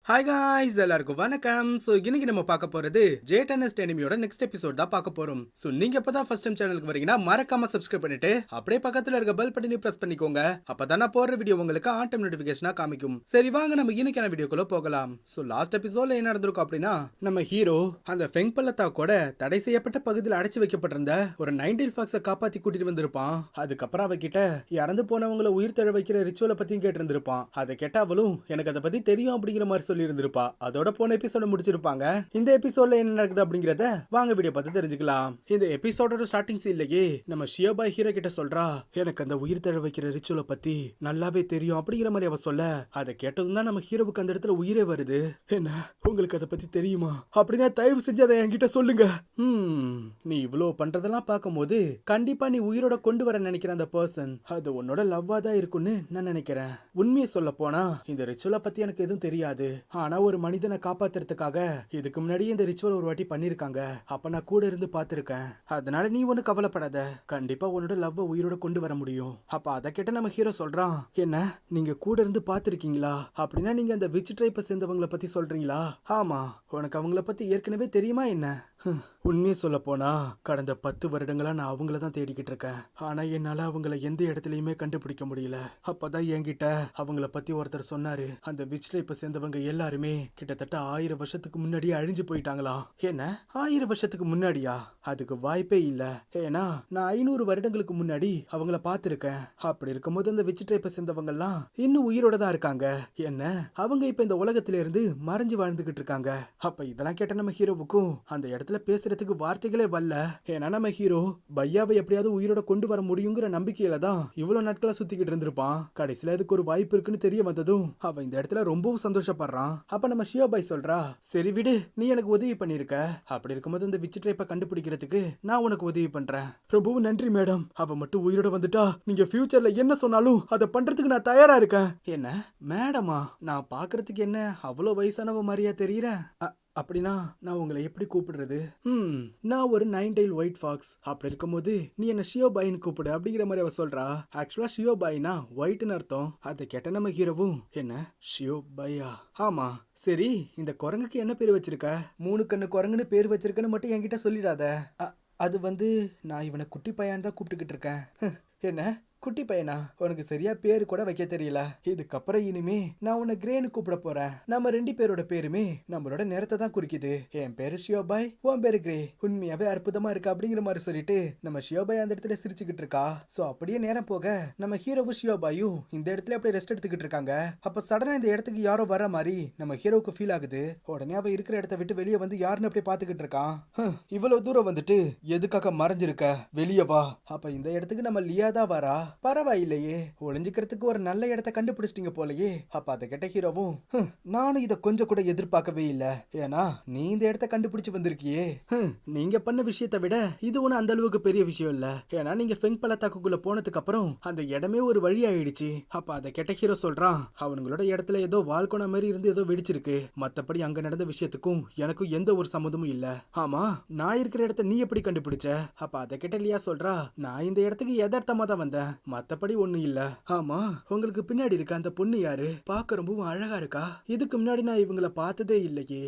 Hi guys, எல்லாருக்கும் வணக்கம். So இன்னைக்கு நம்ம பார்க்க போறது ஜேடன்எஸ்ட் எனிமியோட நெக்ஸ்ட் எபிசோட் தான் பார்க்க போறோம். ஸோ நீங்க இப்பதான் ஃபர்ஸ்ட் டைம் சேனலுக்கு வரீங்கன்னா மறக்காம சப்ஸ்கிரைப் பண்ணிட்டு அப்படியே பக்கத்துல இருக்க பெல் பட்டனையும் பிரஸ் பண்ணிக்கோங்க. அப்பதான் நான் போடுற வீடியோ உங்களுக்கு ஆன் டைம் நோட்டிபிகேஷனா காமிக்கும். சரி வாங்க நம்ம இன்னைக்கான வீடியோக்குள்ள போகலாம். ஸோ லாஸ்ட் எபிசோட்ல என்ன நடந்திருக்கும் அப்படின்னா, நம்ம ஹீரோ அந்த ஃபெங் பள்ளத்தாக்கோட தடை செய்யப்பட்ட பகுதியில் அடைச்சு வைக்கப்பட்டிருந்த ஒரு 19 ஃபாக்ஸை காப்பாத்தி கூட்டிட்டு வந்திருப்பான். அதுக்கப்புறம் அவகிட்ட இறந்து போனவங்களை உயிர் தழ வைக்கிற ரிச்சுவலை பத்தியும் கேட்டு இருந்திருப்பான். அதை கேட்ட அவளும் எனக்கு அதை பத்தி தெரியும் அப்படிங்கிற மாதிரி சொல்லி இருந்திருப்பா. அதோட போன எபிசோட முடிச்சிருப்பாங்க. இந்த எபிசோட்ல என்ன நடக்குது அப்படிங்கறத வாங்க வீடியோ பார்த்து தெரிஞ்சுக்கலாம். இந்த எபிசோடோட ஸ்டார்டிங் சீன்லயே நம்ம ஷியோபாய் ஹீரோ கிட்ட சொல்றா, எனக்கு அந்த உயிர் தழ வைக்கிற ரிச்சுவலை பத்தி நல்லாவே தெரியும் அப்படிங்கிற மாதிரி அவ சொல்ல, அதை கேட்டதும் தான் நம்ம ஹீரோவுக்கு அந்த இடத்துல உயிரே வருது. என்ன உங்களுக்கு அதை பத்தி தெரியுமா அப்படின்னா தயவு செஞ்சு அதை என்கிட்ட சொல்லுங்க. நீ இவ்வளவு பண்றதெல்லாம் பார்க்கும்போது கண்டிப்பா நீ உயிரோட கொண்டு வர நினைக்கிற அந்த பர்சன் அது உன்னோட லவ்வா தான் இருக்குன்னு நான் நினைக்கிறேன். உண்மையை சொல்ல போனா இந்த ரிச்சுவலை பத்தி எனக்கு எதுவும் தெரியாது. ஆனா ஒரு மனிதனை காப்பாத்துறதுக்காக இதுக்கு முன்னாடி இந்த ரிச்சுவல் ஒரு வாட்டி பண்ணிருக்காங்க. அப்ப நான் கூட இருந்து பாத்துருக்கேன். அதனால நீ ஒண்ணு கவலைப்படாத, கண்டிப்பா உன்னோட லவ்வ உயிரோட கொண்டு வர முடியும். அப்ப அதை கேட்ட நம்ம ஹீரோ சொல்றான், என்ன நீங்க கூட இருந்து பாத்துருக்கீங்களா அப்படின்னா நீங்க அந்த விச் ட்ரைப்பை சேர்ந்தவங்களை பத்தி சொல்றீங்களா? ஆமா, உனக்கு அவங்கள பத்தி ஏற்கனவே தெரியுமா என்ன? உண்மையை சொல்ல போனா கடந்த 10 வருடங்களா நான் அவங்கள தான் தேடிக்கிட்டு இருக்கேன். ஆனா என்னால அவங்கள எந்த இடத்துலயுமே கண்டுபிடிக்க முடியல. அப்பதான் என்கிட்ட அவங்கள பத்தி ஒருத்தர் சொன்னாரு, அந்த விச் ட்ரைப்பை சேர்ந்தவங்க எல்லாருமே கிட்டத்தட்ட 1000 வருஷத்துக்கு முன்னாடியே அழிஞ்சு போயிட்டாங்களாம். என்ன 1000 வருஷத்துக்கு முன்னாடியா? அதுக்கு வாய்ப்பே இல்ல. ஏன்னா நான் 500 வருடங்களுக்கு முன்னாடி அவங்கள பார்த்திருக்கேன். அப்படி இருக்கும்போது அந்த விச் ட்ரைப்பை சேர்ந்தவங்க எல்லாம் இன்னும் உயிரோட தான் இருக்காங்க. என்ன அவங்க இப்ப இந்த உலகத்தில இருந்து மறைஞ்சு வாழ்ந்துகிட்டு இருக்காங்க. அப்ப இதெல்லாம் கேட்ட நம்ம ஹீரோவுக்கும் அந்த இடத்துல பேசுறதுக்கு வார்த்தைகளே வரல. ஏன்னா நம்ம ஹீரோ பையாவை எப்படியாவது உயிரோட கொண்டு வர முடியுங்கிற நம்பிக்கையில தான் இவ்வளவு நாட்களா சுத்திக்கிட்டு இருந்திருப்பான். கடைசியில இதுக்கு ஒரு வாய்ப்பு இருக்குன்னு தெரிய வந்ததும் அவன் இந்த இடத்துல ரொம்பவும் சந்தோஷப்படுறான். அப்ப நம்ம ஷியோபாய் சொல்றா, சரி விடு, நீ எனக்கு உதவி பண்ணிருக்க. அப்படி இருக்கும்போது இந்த விச் ட்ரைப்பை கண்டுபிடிக்கிறதுக்கு நான் உனக்கு உதவி பண்றேன். ரொம்பவும் நன்றி மேடம். அவ மட்டும் உயிரோட வந்துட்டா நீங்க ஃபியூச்சர்ல என்ன சொன்னாலும் அதை பண்றதுக்கு நான் தயாரா இருக்கேன். என்ன மேடமா, நான் பாக்குறதுக்கு என்ன அவ்வளவு வயசானவ மாதிரியா தெரியறேன்? அப்படின்னா நான் உங்களை எப்படி கூப்பிடுறது? நான் ஒரு 9 டைல் ஒயிட் ஃபாக்ஸ். அப்படி இருக்கும்போது நீ என்ன ஷியோபாயின்னு கூப்பிடு அப்படிங்கிற மாதிரி அவ சொல்றா. ஆக்சுவலா ஷியோபாயினா ஒயிட்னு அர்த்தம். அதை கேட்ட நம்ம ஹீரோவும், என்ன ஷியோபாயா? ஆமா. சரி, இந்த குரங்குக்கு என்ன பேர் வச்சிருக்க? 3 கண்ணு குரங்குன்னு பேர் வச்சிருக்கன்னு மட்டும் என்கிட்ட சொல்லிடாத. அது வந்து நான் இவனை குட்டி பையன் தான் கூப்பிட்டுக்கிட்டு இருக்கேன். என்ன குட்டி பையனா? உனக்கு சரியா பேரு கூட வைக்க தெரியல. இதுக்கப்புறம் இனிமே நான் உன்னை கிரேன்னு கூப்பிட போறேன். நம்ம 2 பேரோட பேருமே நம்மளோட நேரத்தை தான் குறிக்குது. என் பேரு ஷியோபாய், உன் பேரு கிரே. உண்மையாவே அற்புதமா இருக்கு அப்படிங்கிற மாதிரி சொல்லிட்டு நம்ம ஷியோபாய் அந்த இடத்துல சிரிச்சுக்கிட்டு இருக்கா. சோ அப்படியே நேரம் போக நம்ம ஹீரோவும் ஷியோபாயும் இந்த இடத்துல அப்படியே ரெஸ்ட் எடுத்துக்கிட்டு இருக்காங்க. அப்ப சடனா இந்த இடத்துக்கு யாரோ வர மாதிரி நம்ம ஹீரோவுக்கு ஃபீல் ஆகுது. உடனே அவ இருக்கிற இடத்த விட்டு வெளியே வந்து யாருன்னு அப்படியே பாத்துக்கிட்டு இருக்கான். இவ்வளவு தூரம் வந்துட்டு எதுக்காக மறைஞ்சிருக்க? வெளியே வா. அப்ப இந்த இடத்துக்கு நம்ம லியாதா வரா. பரவாயில்லையே, ஒளிஞ்சுக்கிறதுக்கு ஒரு நல்ல இடத்த கண்டுபிடிச்சிட்டீங்க போலயே. அப்ப அதை கேட்ட ஹீரோவும், நானும் இதை கொஞ்சம் கூட எதிர்பார்க்கவே இல்ல. ஏன்னா நீ இந்த இடத்த கண்டுபிடிச்சு வந்திருக்கியே. நீங்க பண்ண விஷயத்தை விட இது ஒண்ணு அந்த அளவுக்கு பெரிய விஷயம் இல்ல. ஏன்னா நீங்க ஃபெங் பள்ளத்தாக்குள்ள போனதுக்கு அப்புறம் அந்த இடமே ஒரு வழி ஆயிடுச்சு. அப்ப அதை கேட்ட ஹீரோ சொல்றான், அவங்களோட இடத்துல ஏதோ வால்கோனா மாதிரி இருந்து ஏதோ வெடிச்சிருக்கு. மத்தபடி அங்க நடந்த விஷயத்துக்கும் எனக்கும் எந்த ஒரு சம்மந்தமும் இல்ல. ஆமா, நான் இருக்கிற இடத்த நீ எப்படி கண்டுபிடிச்ச? அப்ப அதை கேட்ட லியா சொல்றா, நான் இந்த இடத்துக்கு யதார்த்தமா தான் வந்தேன், மத்தபடி ஒண்ணு இல்ல. ஆமா, உங்களுக்கு பின்னாடி இருக்க அந்த பொண்ணு யாரு? பார்க்க ரொம்பவும் அழகா இருக்கா. இதுக்கு முன்னாடி நான் இவங்கள பார்த்ததே இல்லையே.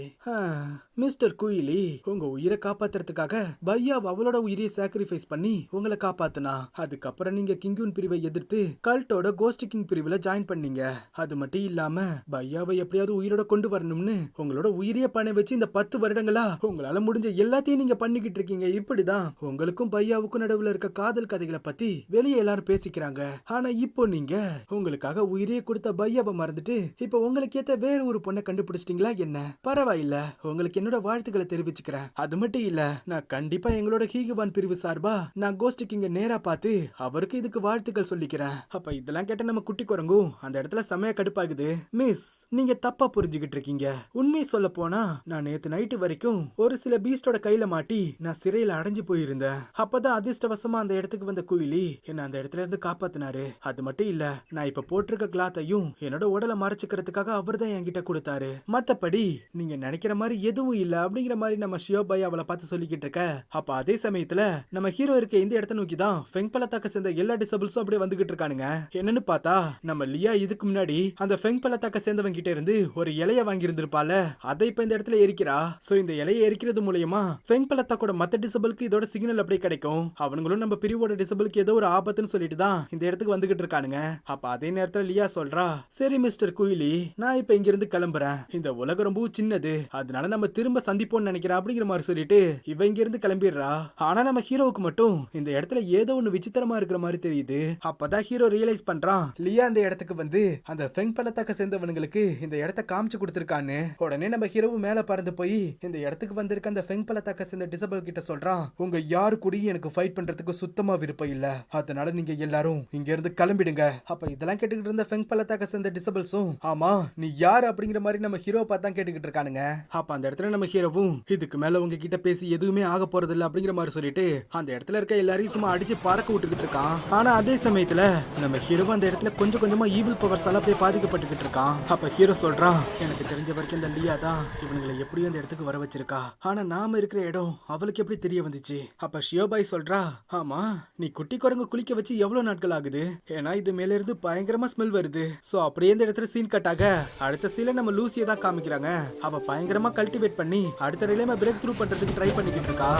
மிஸ்டர் குயிலி, உங்க உயிரை காப்பாத்துறதுக்காக பையா அவளோட உயிரை சாக்ரிஃபைஸ் பண்ணி உங்களை காப்பாத்துனா. அதுக்கப்புறம் நீங்க கிங்குன் பிரிவை எதிர்த்து கல்ட்டோட கோஸ்ட் கிங் பிரிவுல ஜாயின் பண்ணீங்க. அது மட்டும் இல்லாம பையாவை எப்படியாவது உயிரோட கொண்டு வரணும்னு உங்களோட உயிரியை பண்ண வச்சு இந்த 10 வருடங்களா உங்களால முடிஞ்ச எல்லாத்தையும் நீங்க பண்ணிக்கிட்டு இருக்கீங்க. இப்படிதான் உங்களுக்கும் பையாவுக்கும் நடுவுல இருக்க காதல் கதைகளை பத்தி வெளியே எல்லாரும் பேசிக்கிறாங்க. ஆனா இப்போ நீங்க உங்களுக்காக உயிரே கொடுத்த பையாவை மறந்துட்டு இப்போ உங்களுக்கு ஏத்த வேற ஒரு பொண்ணை கண்டுபிடிச்சிட்டீங்களா என்ன? பரவாயில்ல, உங்களுக்கு என்னோட வாழ்த்துக்களை தெரிவிச்சுக்கிறேன். அது மட்டும் இல்ல, நான் கண்டிப்பா எங்களோட ஹீகுவான் பிரிவு சார்பா நான் கோஸ்ட் கிங்க நேரா பார்த்து அவருக்கு இதுக்கு வாழ்த்துக்கள் சொல்லிக்கிறேன். அப்ப இதெல்லாம் கேட்ட நம்ம குட்டி குரங்கும் அந்த இடத்துல செமையா கடுப்பாகுது. மிஸ், நீங்க தப்பா புரிஞ்சுகிட்டு இருக்கீங்க. உண்மையை சொல்ல போனா நான் நேத்து நைட்டு வரைக்கும் ஒரு சில பீஸ்டோட கையில மாட்டி நான் சிறையில அடைஞ்சு போயிருந்தேன். அப்பதான் அதிர்ஷ்டவசமா அந்த இடத்துக்கு வந்த குயிலி என்ன அந்த இடத்துல இருந்து காப்பாத்தினாரு. அது மட்டும் இல்ல, நான் இப்ப போட்டிருக்க கிளாத்தையும் என்னோட உடலை மறைச்சுக்கிறதுக்காக அவர் தான் என்கிட்ட கொடுத்தாரு. மத்தபடி நீங்க நினைக்கிற மாதிரி எதுவும் எதுவும் இல்ல அப்படிங்கிற மாதிரி நம்ம ஷியோபாய் அவளை பார்த்து சொல்லிக்கிட்டு இருக்க. அப்ப அதே சமயத்துல நம்ம ஹீரோ இருக்க இந்த இடத்த நோக்கி தான் ஃபெங் பள்ளத்தாக்க சேர்ந்த எல்லா டிசபிள்ஸும் அப்படியே வந்துகிட்டு இருக்கானுங்க. என்னன்னு பார்த்தா நம்ம லியா இதுக்கு முன்னாடி அந்த ஃபெங் பள்ளத்தாக்க சேர்ந்தவங்க கிட்ட இருந்து ஒரு இலைய வாங்கி இருந்திருப்பால, அதை இப்ப இந்த இடத்துல எரிக்கிறா. சோ இந்த இலையை எரிக்கிறது மூலமா ஃபெங் பள்ளத்தாக்கோட மத்த டிசபிளுக்கு இதோட சிக்னல் அப்படியே கிடைக்கும். அவனுங்களும் நம்ம பிரிவோட டிசபிளுக்கு ஏதோ ஒரு ஆபத்துன்னு சொல்லிட்டு தான் இந்த இடத்துக்கு வந்துகிட்டு இருக்கானுங்க. அப்ப அதே நேரத்துல லியா சொல்றா, சரி மிஸ்டர் குயிலி, நான் இப்ப இங்க இருந்து கிளம்புறேன். இந்த உலகம் ரொம்ப சின்னது, அதனால நம்ம திரும்ப சந்திப்போம்னு நினைக்கிறேன் அப்படிங்கிற மாதிரி சொல்லிட்டு இவ இங்க இருந்து கிளம்பிடுறா. ஆனா நம்ம ஹீரோவுக்கு மட்டும் இந்த இடத்துல ஏதோ ஒண்ணு விசித்திரமா இருக்கிற மாதிரி தெரியுது. அப்பதான் ஹீரோ ரியலைஸ் பண்றான், லியா அந்த இடத்துக்கு வந்து அந்த ஃபெங் பள்ளத்தாக்க சேர்ந்தவனுங்களுக்கு இந்த இடத்த காமிச்சு கொடுத்திருக்கான்னு. உடனே நம்ம ஹீரோவும் மேல பறந்து போய் இந்த இடத்துக்கு வந்திருக்க அந்த ஃபெங் பள்ளத்தாக்க சேர்ந்த டிசபிள் கிட்ட சொல்றான், உங்க யாரு கூடயும் எனக்கு ஃபைட் பண்றதுக்கு சுத்தமா விருப்பம் இல்ல, அதனால நீங்க எல்லாரும் இங்க இருந்து கிளம்பிடுங்க. அப்ப இதெல்லாம் கேட்டுக்கிட்டு இருந்த ஃபெங் பள்ளத்தாக்க சேர்ந்த டிசபிள்ஸும், ஆமா நீ யாரு அப்படிங்கிற மாதிரி நம்ம ஹீரோ பார்த்தா கேட்டுக்கிட்டு இருக்கானுங்க. அப்ப அந்த இடத்துல நம்ம ஹீரோவும், இதுக்கு மேல உங்க கிட்ட பேசி எதுவுமே ஆக போறது இல்ல அப்படிங்கிற மாதிரி சொல்லிட்டு அந்த இடத்துல இருக்க எல்லாரையும் சும்மா அடிச்சு பறக்க விட்டுக்கிட்டு இருக்கான். ஆனா அதே சமயத்துல நம்ம ஹீரோ அந்த இடத்துல கொஞ்சம் கொஞ்சமா ஈவில் பவர்ஸால அப்படியே பாதிக்கப்பட்டுக்கிட்டு இருக்கான். அப்ப ஹீரோ சொல்றான், எனக்கு தெரிஞ்ச வரைக்கும் இந்த லியா தான் இவங்களை எப்படியும் அந்த இடத்துக்கு வர வச்சிருக்கா. ஆனா நாம இருக்கிற இடம் அவளுக்கு எப்படி தெரிய வந்துச்சு? அப்ப ஷியோபாய் சொல்றா, ஆமா நீ குட்டி குரங்கு குளிக்க வச்சு எவ்வளவு நாட்கள் ஆகுது? ஏன்னா இது மேல இருந்து பயங்கரமா ஸ்மெல் வருது. சோ அப்படியே இந்த இடத்துல சீன் கட் ஆக அடுத்த சீன்ல நம்ம லூசியை தான் காமிக்கிறாங்க. அவ பயங்கரமா கல்டிவேட் பண்ணி அடுத்த நிலைமை பிரேக் த்ரூ பண்றதுக்கு ட்ரை பண்ணிக்கிட்டு இருக்கா.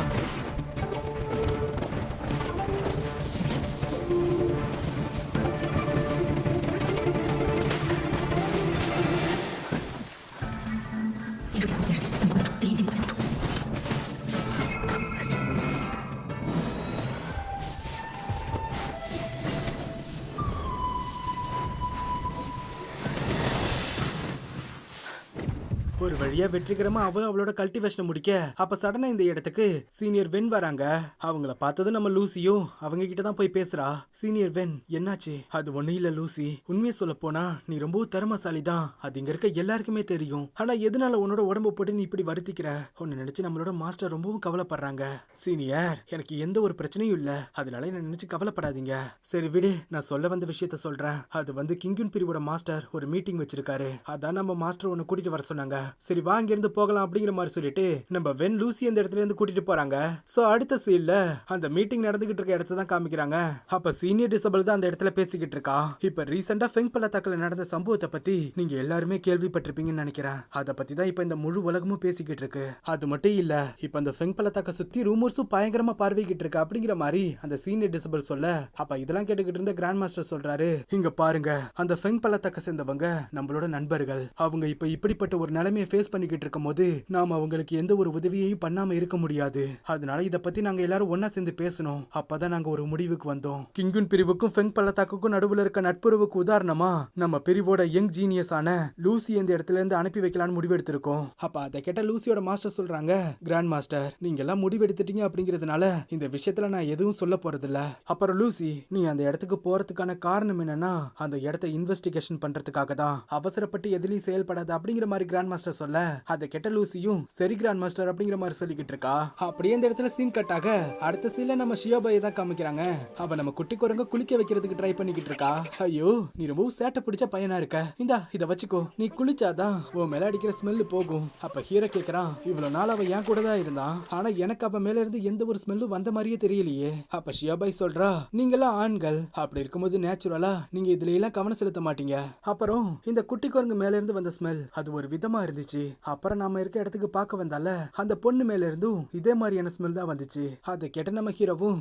ஒரு வழியா வெற்றிகரமா அவளோட கல்டிவேஷன் முடிக்க அப்ப சடனா இந்த இடத்துக்கு சீனியர் வென் வராங்க. அவங்கள பார்த்ததும் நம்ம லூசியும் அவங்க கிட்ட தான் போய் பேசுறா. சீனியர் வென், என்னாச்சு? அது ஒண்ணு இல்ல லூசி, உண்மையை சொல்ல போனா நீ ரொம்ப திறமசாலி தான், அது இங்க இருக்க எல்லாருக்குமே தெரியும். ஆனா எதனால உன்னோட உடம்பு போட்டு நீ இப்படி வருத்திக்கிற? உன்னை நினைச்சு நம்மளோட மாஸ்டர் ரொம்பவும் கவலைப்படுறாங்க. சீனியர், எனக்கு எந்த ஒரு பிரச்சனையும் இல்ல, அதனால என்ன நினைச்சு கவலைப்படாதீங்க. சரி விடு, நான் சொல்ல வந்த விஷயத்த சொல்றேன். அது வந்து கிங்குன் பிரிவோட மாஸ்டர் ஒரு மீட்டிங் வச்சிருக்காரு, அதான் நம்ம மாஸ்டர் உன்னை கூட்டிட்டு வர சொன்னாங்க. சரி வா இங்க இருந்து போகலாம் அப்படிங்கிற மாதிரி சொல்லிட்டு நம்ம வென் லூசி அந்த இடத்துல இருந்து கூட்டிட்டு போறாங்க. சோ அடுத்த சீன்ல அந்த மீட்டிங் நடந்துகிட்டு இருக்க இடத்தை தான் காமிக்கிறாங்க. அப்ப சீனியர் டிசபிள் தான் அந்த இடத்துல பேசிக்கிட்டு இருக்கா. இப்ப ரீசெண்டா ஃபெங் பள்ளத்தாக்குல நடந்த சம்பவத்தை பத்தி நீங்க எல்லாருமே கேள்விப்பட்டிருப்பீங்கன்னு நினைக்கிறேன். அத பத்தி தான் இப்ப இந்த முழு உலகமும் பேசிக்கிட்டு இருக்கு. அது மட்டும் இல்ல, இப்ப அந்த ஃபெங் பள்ளத்தாக்க சுத்தி ரூமர்ஸும் பயங்கரமா பார்வைக்கிட்டு இருக்கு அப்படிங்கிற மாதிரி அந்த சீனியர் டிசபிள் சொல்ல, அப்ப இதெல்லாம் கேட்டுக்கிட்டு இருந்த கிராண்ட் மாஸ்டர் சொல்றாரு, இங்க பாருங்க, அந்த ஃபெங் பள்ளத்தாக்க சேர்ந்தவங்க நம்மளோட நண்பர்கள். அவங்க இப்ப இப்படிப்பட்ட ஒரு நிலைமையை ஃபேஸ் பண்ணிக்கிட்டு இருக்கும் போது நாம அவங்களுக்கு எந்த ஒரு உதவியையும் பண்ணாம இருக்க முடியாது. அதனால இத பத்தி நாங்க எல்லாரும் ஒன்னா சேர்ந்து பேசணும். அப்பதான் நாங்க ஒரு முடிவுக்கு வந்தோம். கிங்குன் பிரிவுக்கும் ஃபெங் பள்ளத்தாக்குக்கும் நடுவுல இருக்க நட்புறவுக்கு உதாரணமா நம்ம பிரிவோட யங் ஜீனியஸ் ஆன லூசி இந்த இடத்துல இருந்து அனுப்பி வைக்கலாம்னு முடிவெடுத்திருக்கோம். அப்ப அதை கேட்ட லூசியோட மாஸ்டர் சொல்றாங்க, கிராண்ட் மாஸ்டர், நீங்க எல்லாம் முடிவெடுத்துட்டீங்க அப்படிங்கிறதுனால இந்த விஷயத்துல நான் எதுவும் சொல்ல போறது இல்ல. அப்புறம் லூசி, நீ அந்த இடத்துக்கு போறதுக்கான காரணம் என்னன்னா அந்த இடத்தை இன்வெஸ்டிகேஷன் பண்றதுக்காக தான், அவசரப்பட்டு எதிலையும் செயல்படாது அப்படிங்கிற மாதிரி கிராண்ட் மாஸ்டர் சொல்ல, அதை கெட்ட லூசியும் சரி கிராண்ட் மாஸ்டர் அப்படிங்கிற மாதிரி சொல்லிக்கிட்டு இருக்கா. அப்படியே இந்த இடத்துல சீன் கட் ஆக அடுத்த சீன்ல நம்ம ஷியோபாயை தான் காமிக்கிறாங்க. அவ நம்ம குட்டி குரங்க குளிக்க வைக்கிறதுக்கு ட்ரை பண்ணிக்கிட்டு இருக்கா. ஐயோ, நீ ரொம்ப சேட்டை பிடிச்ச பையனா இருக்க, இந்தா இத வச்சுக்கோ, நீ குளிச்சாதான் உன் மேல அடிக்கிற ஸ்மெல் போகும். அப்ப ஹீரோ கேக்குறான், இவ்வளவு நாள் அவ என் கூட தான் இருந்தான், ஆனா எனக்கு அவ மேல இருந்து எந்த ஒரு ஸ்மெல்லும் வந்த மாதிரியே தெரியலையே. அப்ப ஷியோபாய் சொல்றா, நீங்கெல்லாம் ஆண்கள், அப்படி இருக்கும்போது நேச்சுரலா நீங்க இதுல எல்லாம் கவனம் செலுத்த மாட்டீங்க. அப்புறம் இந்த குட்டி குரங்கு மேல இருந்து வந்த ஸ்மெல் அது ஒரு விதமா இருந்துச்சு. அப்புறம் நாம இருக்க இடத்துக்கு பார்க்க வந்தால அந்த பொண்ணு மேல இருந்தும் இதே மாதிரியான ஸ்மெல் தான் வந்துச்சு. அதை கேட்ட நம்ம ஹீரோவும்,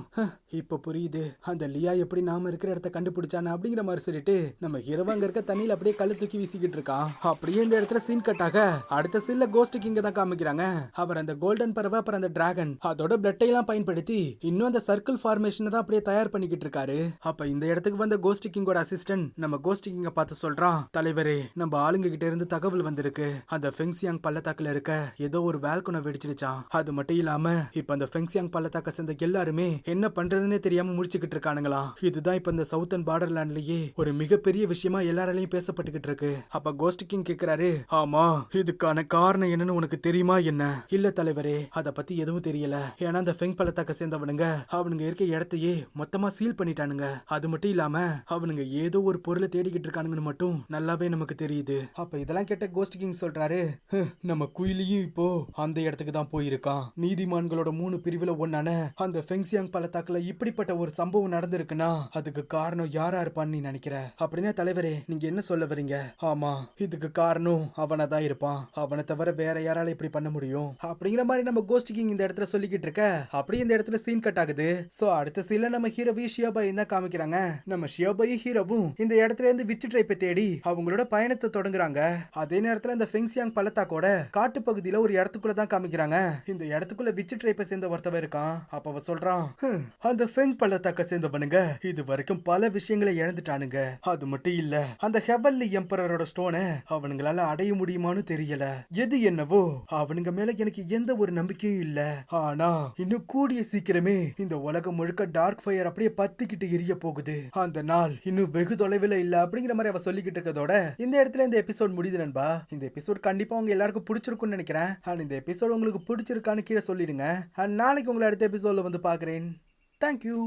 இப்ப புரியுது அந்த லியா எப்படி நாம இருக்கிற இடத்த கண்டுபிடிச்சான அப்படிங்கிற மாதிரி சொல்லிட்டு நம்ம ஹீரோ அங்க இருக்க தண்ணியில அப்படியே கல்லு தூக்கி வீசிக்கிட்டு இருக்கான். அப்படியே இந்த இடத்துல சீன் கட்டாக அடுத்த சீன்ல கோஸ்ட் கிங்க தான் காமிக்கிறாங்க. அவர் அந்த கோல்டன் பறவை அப்புறம் அந்த டிராகன் அதோட பிளட்டை எல்லாம் பயன்படுத்தி இன்னும் அந்த சர்க்கிள் ஃபார்மேஷன் தான் அப்படியே தயார் பண்ணிக்கிட்டு இருக்காரு. அப்ப இந்த இடத்துக்கு வந்த கோஸ்ட் கிங்கோட அசிஸ்டன்ட் நம்ம கோஸ்ட் கிங்க பார்த்து சொல்றான், தலைவரே, நம்ம ஆளுங்க கிட்ட இருந்து தகவல் வந்திருக்கு, அந்த ஃபெங்சியாங் பள்ளத்தாக்குல இருக்க ஏதோ ஒரு வேல்குனை வெடிச்சிருச்சான். அது மட்டும் இல்லாம இப்ப அந்த ஃபெங்சியாங் பள்ளத்தாக்க சேர்ந்த எல்லாருமே என்ன பண்றதுன்னே தெரியாம முடிச்சுக்கிட்டு இருக்கானுங்களாம். இதுதான் இப்ப இந்த சவுத்தன் பார்டர்லேண்ட்லயே ஒரு மிகப்பெரிய விஷயமா எல்லாராலையும் பேசப்பட்டுக்கிட்டு இருக்கு. அப்ப கோஸ்ட் கிங் கேக்குறாரு, ஆமா இதுக்கான காரணம் என்னன்னு உனக்கு தெரியுமா என்ன? இல்ல தலைவரே, அத பத்தி எதுவும் தெரியல. ஏன்னா அந்த ஃபெங் பள்ளத்தாக்க சேர்ந்தவனுங்க அவனுங்க இருக்க இடத்தையே மொத்தமா சீல் பண்ணிட்டானுங்க. அது மட்டும் இல்லாம அவனுங்க ஏதோ ஒரு பொருளை தேடிக்கிட்டு இருக்கானுங்கன்னு மட்டும் நல்லாவே நமக்கு தெரியுது. அப்ப இதெல்லாம் கேட்ட கோஸ்ட் கிங் சொல்றாரு, சொல்றாரு, நம்ம குயிலியும் இப்போ அந்த இடத்துக்கு தான் போயிருக்கான். நீதிமான்களோட 3 பிரிவுல ஒன்னான அந்த ஃபெங்சியாங் பள்ளத்தாக்குல இப்படிப்பட்ட ஒரு சம்பவம் நடந்திருக்குன்னா அதுக்கு காரணம் யாரா இருப்பான்னு நீ நினைக்கிற? அப்படின்னா தலைவரே, நீங்க என்ன சொல்ல வரீங்க? ஆமா, இதுக்கு காரணம் அவனா தான் இருப்பான். அவனை தவிர வேற யாரால இப்படி பண்ண முடியும்? அப்படிங்கிற மாதிரி நம்ம கோஸ்ட் கிங் இந்த இடத்துல சொல்லிக்கிட்டு இருக்க, அப்படியே இந்த இடத்துல சீன் கட் ஆகுது. சோ அடுத்த சீன்ல நம்ம ஹீரோவி ஷியோபாய் தான் காமிக்கிறாங்க. நம்ம ஷியோபாய் ஹீரோவும் இந்த இடத்துல இருந்து விச் ட்ரைப்பை தேடி அவங்களோட பயணத்தை தொடங்குறாங்க. அதே நேரத்துல இந்த ஃபெங்சியாங் பள்ளத்தாக்கோட காட்டு பகுதியில ஒரு இடத்துக்குள்ள தான் காமிக்கிறாங்க. இந்த இடத்துக்குள்ள விச் ட்ரைப்பை சேர்ந்த ஒருத்தவன் இருக்கான். அப்ப அவ சொல்றான், அந்த ஃபெங் பள்ளத்தாக்க சேர்ந்தவனுங்க இது வரைக்கும் பல விஷயங்களை இழந்துட்டானுங்க. அது மட்டும் இல்ல, அந்த ஹெவன்லி எம்பரரோட ஸ்டோனை அவனுங்களால அடைய முடியுமான்னு தெரியல. எது என்னவோ அவனுங்க மேல எனக்கு எந்த ஒரு நம்பிக்கையும் இல்ல. ஆனா இன்னும் கூடிய சீக்கிரமே இந்த உலகம் முழுக்க டார்க் ஃபயர் அப்படியே பத்திக்கிட்டு எரிய போகுது. அந்த நாள் இன்னும் வெகு தொலைவில் இல்ல அப்படிங்கிற மாதிரி அவ சொல்லிக்கிட்டு இருக்கதோட இந்த இடத்துல இந்த எபிசோட் முடியுது நண்பா. இந்த எபிசோட் கண்டிப்பா உங்க எல்லாருக்கும் பிடிச்சிருக்கும்னு நினைக்கிறேன். அண்ட் இந்த எபிசோட் உங்களுக்கு பிடிச்சிருக்கான்னு கீழே சொல்லிடுங்க. அண்ட் நாளைக்கு உங்களை அடுத்த எபிசோட்ல வந்து பாக்குறேன். தேங்க்யூ.